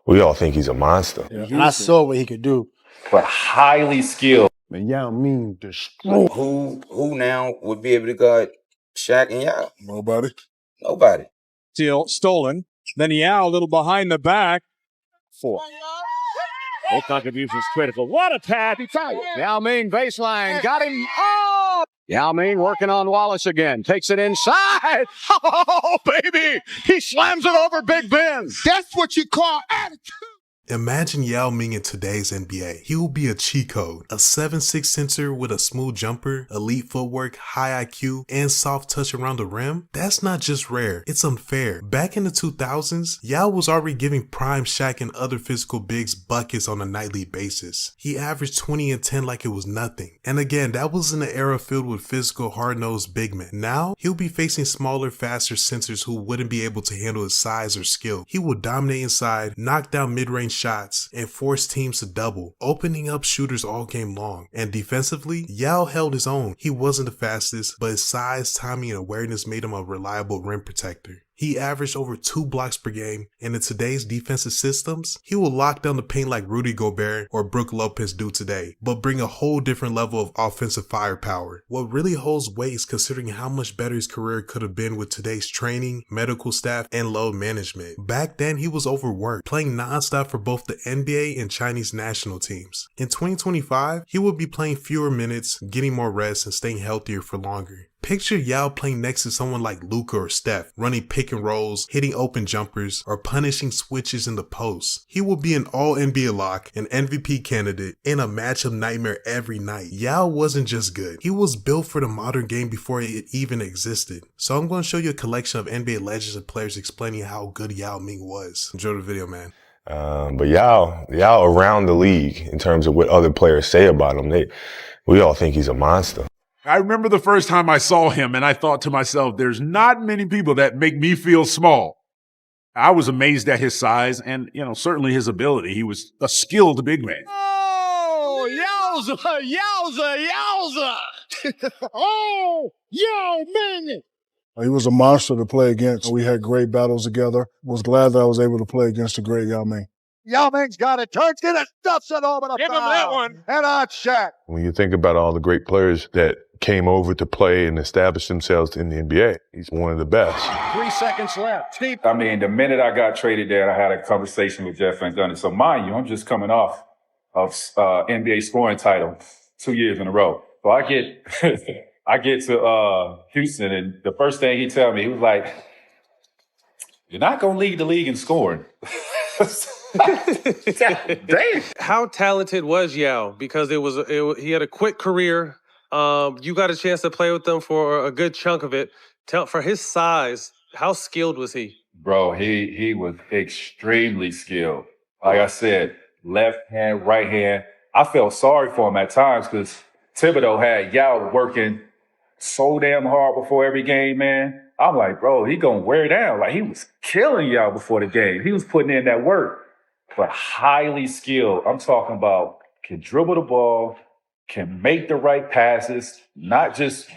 We all think he's a monster. Yeah, and I saw what he could do. But highly skilled. Man, Yao Ming destroyed. Who now would be able to guard Shaq and Yao? Nobody. Nobody. Steal, stolen. Then Yao a little behind the back. 4. No contributions critical. What a pass. He fouled. Yao Ming baseline. Got him. Oh! Yao Ming working on Wallace again. Takes it inside. Oh, baby. He slams it over Big Ben. That's what you call attitude. Imagine Yao Ming in today's NBA. He will be a cheat code, a 7'6" center with a smooth jumper, elite footwork, high IQ, and soft touch around the rim. That's not just rare, it's unfair. Back in the 2000s, Yao was already giving prime Shaq and other physical bigs buckets on a nightly basis. He averaged 20 and 10 like it was nothing. And again, that was in an era filled with physical, hard-nosed big men. Now, he'll be facing smaller, faster centers who wouldn't be able to handle his size or skill. He will dominate inside, knock down mid-range shots, and force teams to double, opening up shooters all game long. And defensively, Yao held his own. He wasn't the fastest, but his size, timing, and awareness made him a reliable rim protector. He averaged over 2 blocks per game, and in today's defensive systems, he will lock down the paint like Rudy Gobert or Brook Lopez do today, but bring a whole different level of offensive firepower. What really holds weight is considering how much better his career could have been with today's training, medical staff, and load management. Back then, he was overworked, playing nonstop for both the NBA and Chinese national teams. In 2025, he will be playing fewer minutes, getting more rest, and staying healthier for longer. Picture Yao playing next to someone like Luka or Steph, running pick and rolls, hitting open jumpers, or punishing switches in the post. He will be an all-NBA lock, an MVP candidate, and a matchup nightmare every night. Yao wasn't just good. He was built for the modern game before it even existed. So I'm going to show you a collection of NBA legends and players explaining how good Yao Ming was. Enjoy the video, man. But Yao around the league, in terms of what other players say about him, we all think he's a monster. I remember the first time I saw him and I thought to myself, there's not many people that make me feel small. I was amazed at his size and, certainly his ability. He was a skilled big man. Oh, yowza. Oh, Yao Ming. He was a monster to play against. We had great battles together. Was glad that I was able to play against the great Yao Ming. Yao Ming's got it. Turns it and stuffs it over the Give him that one. And on Shaq. When you think about all the great players that came over to play and establish themselves in the NBA, he's one of the best. 3 seconds left. Steve. I mean, the minute I got traded there, I had a conversation with Jeff Van Gundy. So mind you, I'm just coming off of NBA scoring title 2 years in a row. So I get to Houston, and the first thing he told me, he was like, "You're not going to lead the league in scoring." Dang. How talented was Yao? Because he had a quick career. You got a chance to play with him for a good chunk of it. For his size, how skilled was he? Bro, he was extremely skilled. Like I said, left hand, right hand. I felt sorry for him at times because Thibodeau had Yao working so damn hard before every game, man. I'm like, bro, he gonna wear down. Like, he was killing Yao before the game. He was putting in that work. But highly skilled. I'm talking about can dribble the ball, can make the right passes, not just,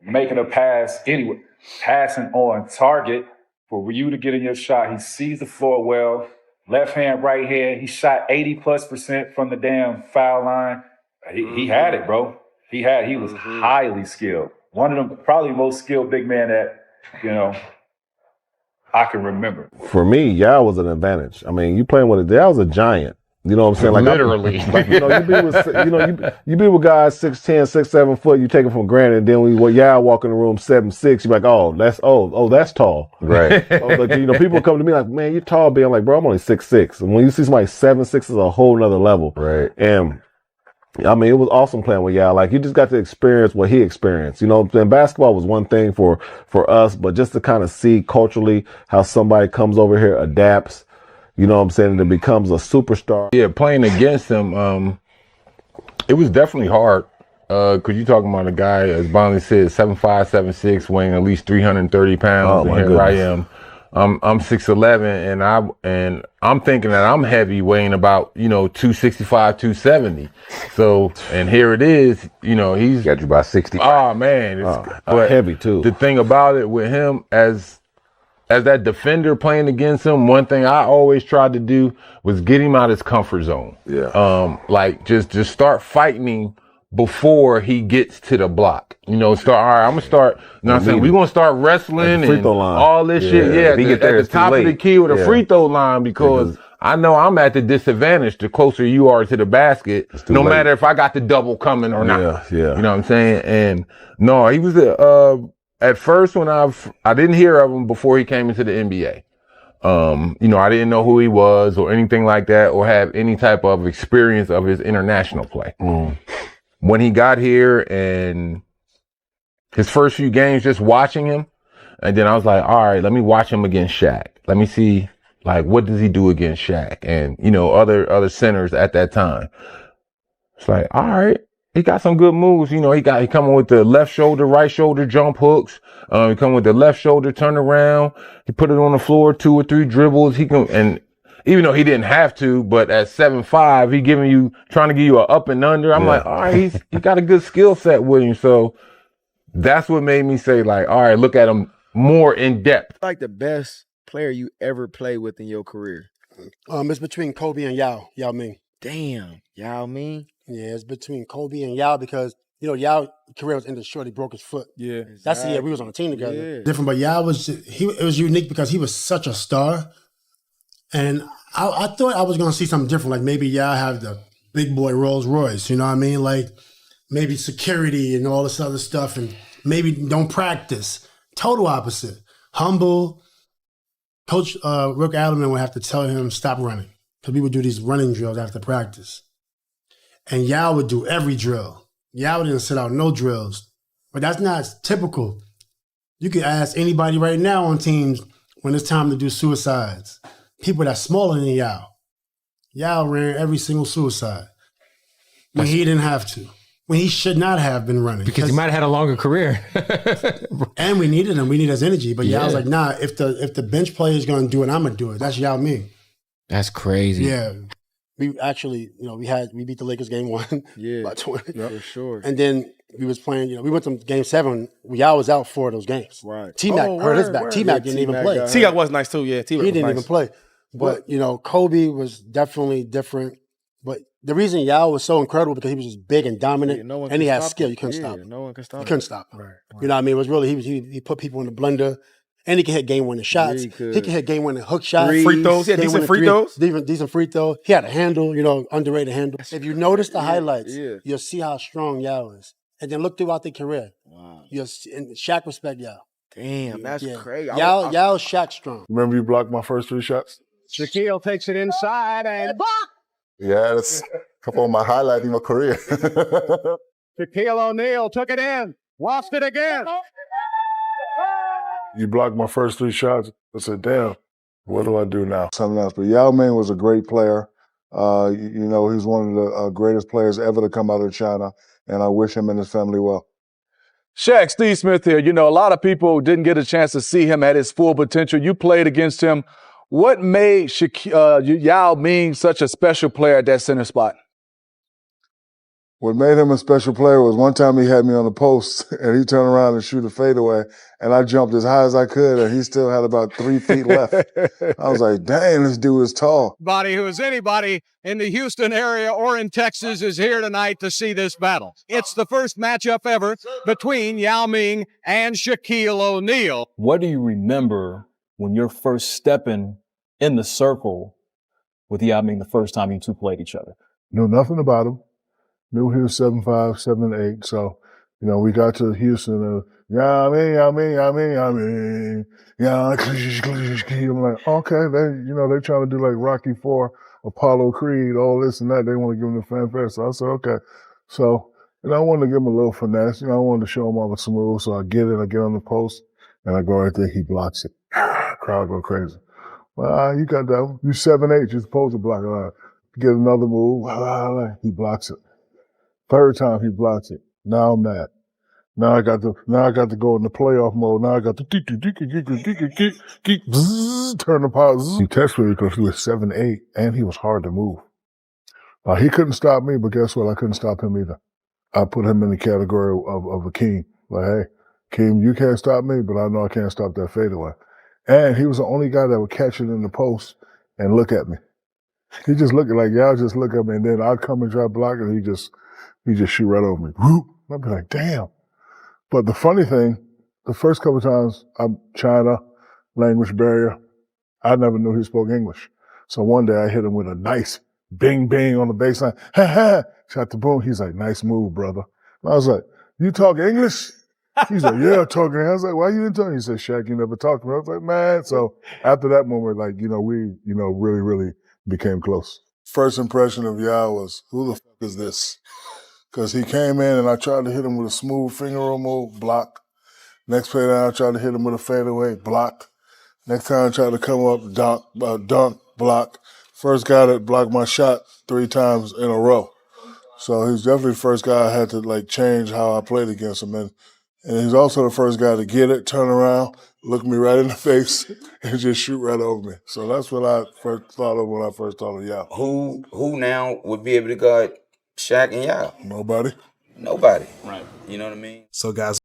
making a pass anyway, passing on target for you to get in your shot. He sees the floor well, left hand, right hand. He shot 80+% from the damn foul line. He had it, bro. He was highly skilled. One of the probably most skilled big men that, I can remember. For me, Yao was an advantage. I mean, you playing with it. Yao was a giant. You know what I'm saying? Like literally. You be with guys 6'10", 6'7" foot. You take it for granted. And then when Yao walk in the room 7'6", you're like, that's tall. Right. But people come to me like, man, you're tall, B. I'm like, bro, I'm only 6'6". And when you see somebody 7'6", is a whole nother level. Right. And I mean, it was awesome playing with Yao. Like, you just got to experience what he experienced. And basketball was one thing for us, but just to kind of see culturally how somebody comes over here, adapts, and becomes a superstar. Yeah, playing against him, it was definitely hard. Because you're talking about a guy, as Bonley said, 7'5", 7'6", weighing at least 330 pounds. And here I am. I'm 6'11", and I'm thinking that I'm heavy, weighing about 265, 270. So, and here it is, he's got you by 60. Oh man, but heavy too. The thing about it with him, as as that defender playing against him, one thing I always tried to do was get him out of his comfort zone. Yeah. Like just start fighting him before he gets to the block. You know, all right, I'm gonna start, you know what I'm saying? We're gonna start wrestling and all this shit. Yeah, at the top of the key with a free throw line because I know I'm at the disadvantage the closer you are to the basket, no matter if I got the double coming or not. Yeah. You know what I'm saying? And no, he was at first when I didn't hear of him before he came into the NBA. You know, I didn't know who he was or anything like that or have any type of experience of his international play. When he got here and his first few games, just watching him, and then I was like, all right, let me watch him against Shaq. Let me see, like, what does he do against Shaq and, you know, other centers at that time. It's like, all right, he got some good moves. You know, he coming with the left shoulder, right shoulder jump hooks. He coming with the left shoulder turn around. He put it on the floor, 2 or 3 dribbles. He can, and even though he didn't have to, but at 7'5", he trying to give you an up and under. I'm like, all right, he got a good skill set with him. So that's what made me say, like, all right, look at him more in depth. Like the best player you ever played with in your career? It's between Kobe and Yao Ming. Damn, Yao Ming? Yeah, it's between Kobe and Yao because, you know, Yao's career was ended short. He broke his foot. Yeah. Exactly. That's the year we was on the team together. Yeah. Different, but Yao it was unique because he was such a star. And I thought I was going to see something different. Like maybe Yao have the big boy Rolls Royce, you know what I mean? Like maybe security and all this other stuff and maybe don't practice. Total opposite. Humble. Coach Rick Allen would have to tell him stop running because we would do these running drills after practice. And Yao would do every drill. Yao didn't sit out no drills. But that's not typical. You can ask anybody right now on teams when it's time to do suicides. People that's smaller than Yao. Yao ran every single suicide when he didn't have to. When he should not have been running. Because he might have had a longer career. And we needed him. We need his energy. But Yao's like, nah, if the bench player is going to do it, I'm going to do it. That's Yao Ming. That's crazy. Yeah. We actually, you know, we beat the Lakers game 1 by 20. For sure. And then we was playing, you know, we went to game 7. Yao was out 4 of those games. Right. T-Mac hurt his back. T-Mac didn't even play. T-Mac was nice too, yeah. He didn't even play. But, you know, Kobe was definitely different. But the reason Yao was so incredible because he was just big and dominant, and he had skill. You couldn't stop him. No one could stop him. You couldn't stop him. Right. You know what I mean? It was really, he put people in the blender, and he could hit game-winning shots. Yeah, he could hit game-winning hook shots. Free throws. He had decent free throws. Decent free throw. He had a handle, you know, underrated handle. If you notice the highlights, you'll see how strong Yao is. And then look throughout their career. Wow. You'll see, and Shaq respect Yao. Damn, that's crazy. Yao's Shaq strong. Remember you blocked my first 3 shots? Shaquille takes it inside and block. Yeah, that's a couple of my highlights in my career. Shaquille O'Neal took it in, lost it again. You blocked my first 3 shots. I said, damn, what do I do now? Something else. But Yao Ming was a great player. You know, he's one of the greatest players ever to come out of China, and I wish him and his family well. Shaq, Steve Smith here. You know, a lot of people didn't get a chance to see him at his full potential. You played against him. What made Yao Ming such a special player at that center spot? What made him a special player was one time he had me on the post and he turned around and shoot a fadeaway and I jumped as high as I could and he still had about 3 feet left. I was like, dang, this dude is tall. Anybody in the Houston area or in Texas is here tonight to see this battle. It's the first matchup ever between Yao Ming and Shaquille O'Neal. What do you remember when you're first stepping in the circle with Yao Ming the first time you two played each other? Knew nothing about him. Knew he was 7'5", 7'8". So, you know, we got to Houston. Yao Ming. I'm like, okay, they're trying to do like Rocky IV, Apollo Creed, all this and that. They want to give him the fanfare. So I said, okay. So, I wanted to give him a little finesse. I wanted to show him I was smooth. So I get on the post, and I go right there. He blocks it. Crowd go crazy. Well, you got that one. You 7'8", you're supposed to block it. Get another move. He blocks it. 3rd time he blocks it. Now I'm mad. Now I got to go in the playoff mode. Now I got to turn the power. He tested me because he was 7'8" and he was hard to move. He couldn't stop me, but guess what? I couldn't stop him either. I put him in the category of a king. Like, hey, King, you can't stop me, but I know I can't stop that fadeaway. And he was the only guy that would catch it in the post and look at me. He just looked like, y'all just look at me, and then I'd come and try to block it, and he just shoot right over me. Whoop. I'd be like, damn. But the funny thing, the first couple of times, China, language barrier, I never knew he spoke English. So one day I hit him with a nice bing, bing on the baseline. Ha ha! Shot the boom. He's like, nice move, brother. And I was like, you talk English? He's like, yeah, talking. I was like, why you didn't talk? He said, Shaq, you never talked to me. I was like, man. So after that moment, like, we, really, really became close. First impression of Yao was, who the fuck is this? Because he came in and I tried to hit him with a smooth finger roll move, block. Next play down, I tried to hit him with a fadeaway, block. Next time I tried to come up, dunk, block. First guy that blocked my shot 3 times in a row. So he's definitely the first guy I had to change how I played against him. And he's also the first guy to get it, turn around, look me right in the face, and just shoot right over me. So that's what I first thought of when I first thought of Yao. Who now would be able to guard Shaq and Yao? Nobody. Nobody. Right. You know what I mean? So guys,